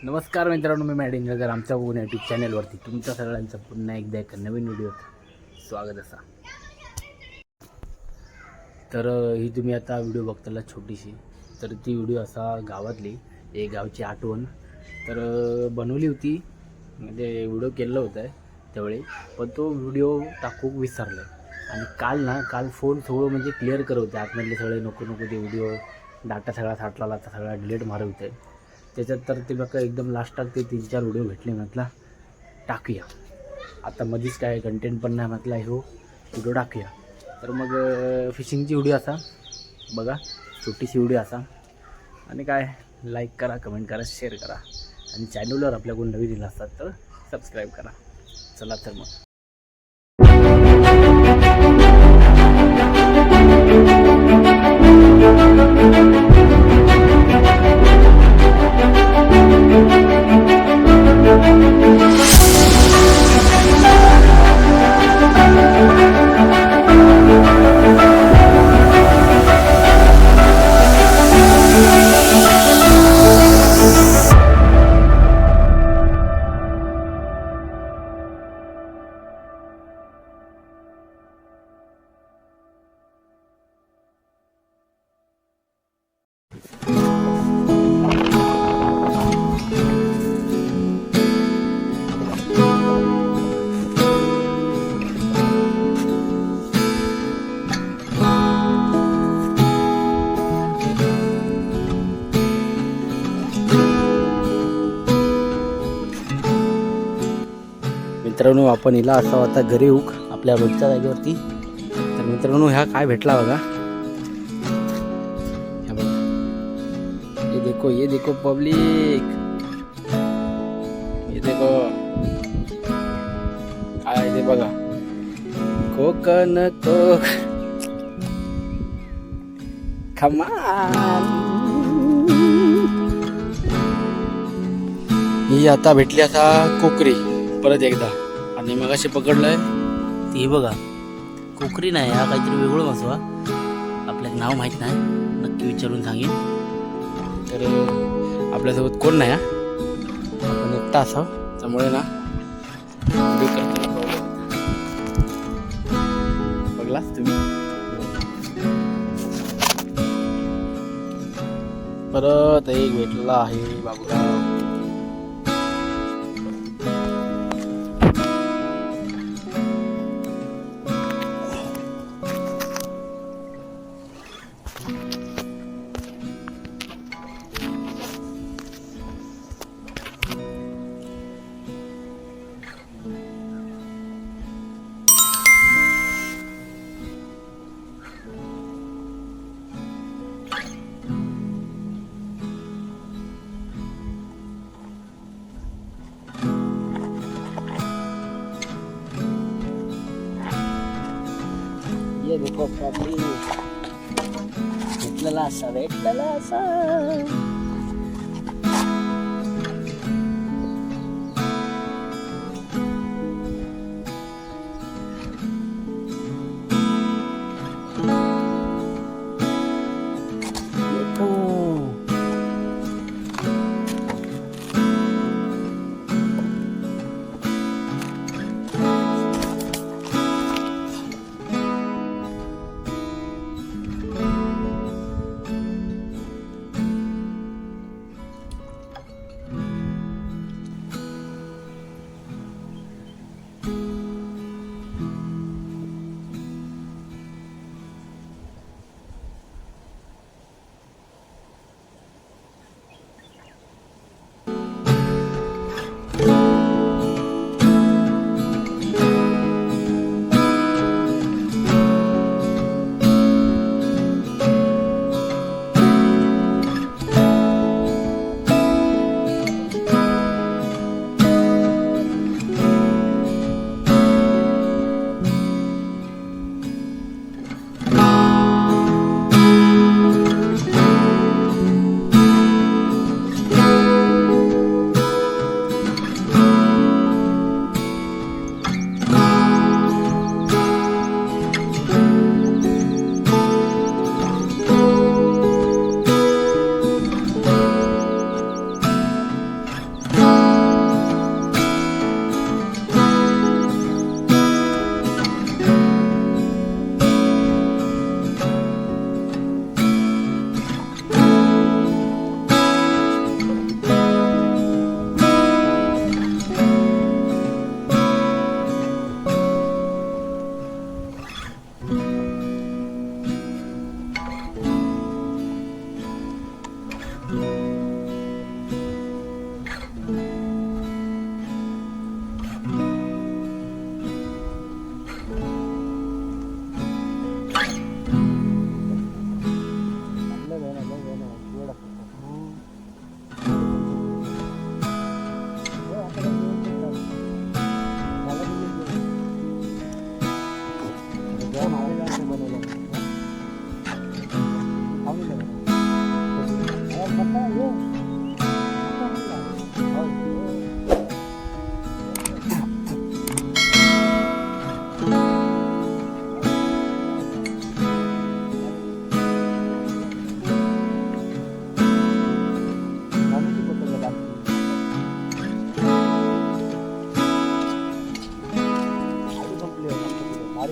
नमस्कार मित्रांनो, मी मॅड इंजगर आमच्या बघून यूट्यूब चॅनलवरती तुमच्या सगळ्यांचं पुन्हा एकदा एक नवीन व्हिडिओत स्वागत असा. तर ही तुम्ही आता व्हिडिओ बघताला छोटीशी, तर ती व्हिडिओ असा गावातली एक गावची आठवण तर बनवली होती. म्हणजे व्हिडिओ केलं होतं त्यावेळी, पण तो व्हिडिओ टाकूक विसरलं. आणि काल फोन सगळं म्हणजे क्लिअर करत होते, आतमधले सगळे नको ते व्हिडिओ डाटा सगळा साठला आता सगळा डिलीट मारत होते. त्याच्यात तर ते बघा एकदम लास्टात ते 3-4 व्हिडिओ भेटले. म्हटलं टाकूया आता, मध्येच काय कंटेंट पण नाही, म्हटलं हो व्हिडिओ टाकूया. तर मग फिशिंगची व्हिडिओ असा बघा, छोटीशी व्हिडिओ असा. आणि काय लाईक करा, कमेंट करा, शेअर करा. आणि चॅनलवर आपल्याकडून नवीन येईल असतात तर सबस्क्राईब करा. चला तर मग मित्रांनो, आपण हिला असा होता घरी हुक आपल्या रोजच्या जागेवरती. तर मित्रांनो, ह्या काय भेटला बघा, ये देखो पब्लिक, ये देखो काय ते बघा, कोकण कोक खमान. ही आता भेटली असा कोकरी परत एकदा. आणि मग असे पकडलंय ती बघा, कोकरी नाही हा, काहीतरी वेगळं मासवा, आपल्याला नाव माहीत नाही, नक्की विचारून सांगेन. तर आपल्यासोबत कोण नाही, आपण एकटा असावं, त्यामुळे ना बघलाच तुम्ही. परत एक भेटलेला आहे बाबूराव. ये देखो पब्लिक, भेटलेला असा.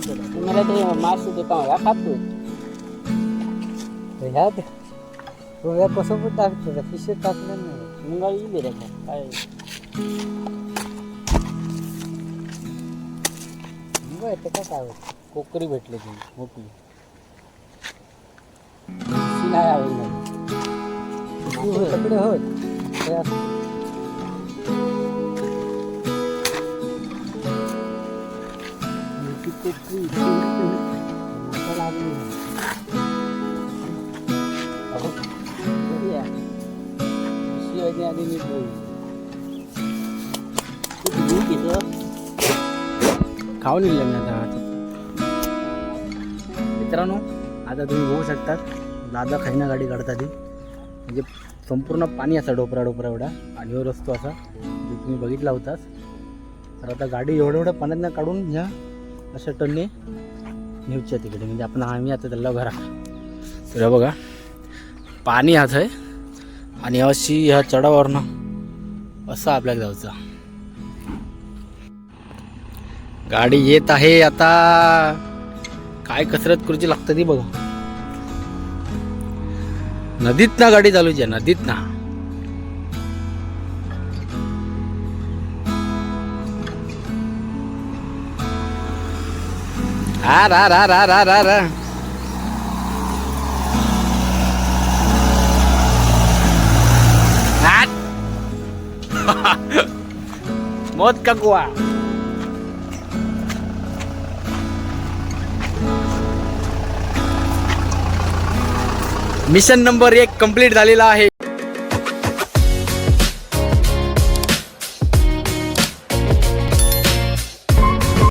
मला ते मासे ते पाहूया खातो ह्यात पोह्या कसं पण टाकतो पिशे टाकलं नाही मुंगा येईल रे काय मुंगा येते का काय कोकरी भेटले ती मोठी नाही आवडली सगळे होत ते असं. आता लागली. अहो बढिया शिवाजी आणि नीट खाऊन येईल मी आता मित्रांनो. आता तुम्ही बघू शकता दादा खाईना गाडी काढता ती म्हणजे संपूर्ण पाणी असा डोपरा डोपरा एवढा आणि वर असतो असा जो तुम्ही बघितला होताच. तर आता गाडी एवढ्या पाण्यातनं काढून ह्या अशा टनने नेऊच्या तिकडे म्हणजे आम्ही आता त्याला घरा. तर बघा पाणी हात आहे आणि अशी ह्या चढावरनं असं आपल्याला जायचं. गाडी येत आहे आता. काय कसरत करूची लागतं ती बघा. नदीत ना गाडी चालूची आहे नदीत ना. आ रा रा रा रा रा रा मौत का कुआ. मिशन नंबर 1 कंप्लीट झालेला आहे.